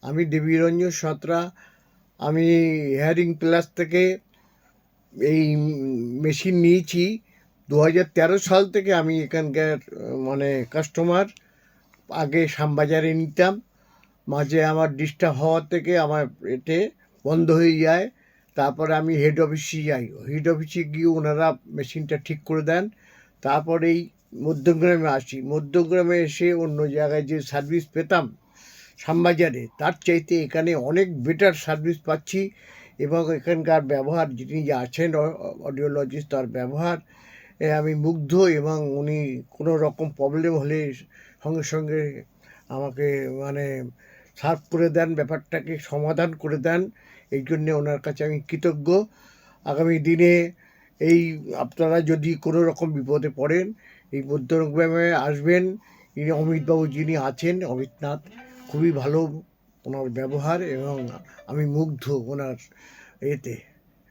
আমি দেবীরঞ্জন সাঁতরা। আমি hearing plus থেকে এই মেশিন নিয়েছি। 2013 সাল থেকে আমি এখানকার মানে কাস্টমার। আগে শ্যামবাজারে নিতাম, মাঝে আমার ডিস্টার্ব হওয়ার থেকে আমার এতে বন্ধ হয়ে যায়। তারপরে আমি হেড অফিসে যাই, হেড অফিসে গিয়ে ওনারা মেশিনটা ঠিক করে দেন। তারপরে এই মধ্যমগ্রামে আসি, মধ্যমগ্রামে এসে অন্য জায়গায় যে সার্ভিস পেতাম শ্যামবাজারে, তার চাইতে এখানে অনেক বেটার সার্ভিস পাচ্ছি। এবং এখানকার ব্যবহার, যিনি যে আছেন অডিওলজিস্ট, তার ব্যবহার আমি মুগ্ধ। এবং উনি কোনো রকম প্রবলেম হলে সঙ্গে সঙ্গে আমাকে মানে সার্ভ করে দেন, ব্যাপারটাকে সমাধান করে দেন। এই জন্যে ওনার কাছে আমি কৃতজ্ঞ। আগামী দিনে এই আপনারা যদি কোনো রকম বিপদে পড়েন, এই মধ্যমগ্রামে আসবেন। ইনি অমিতবাবু যিনি আছেন, অমিতনাথ, খুবই ভালো ওনার ব্যবহার, এবং আমি মুগ্ধ ওনার এতে।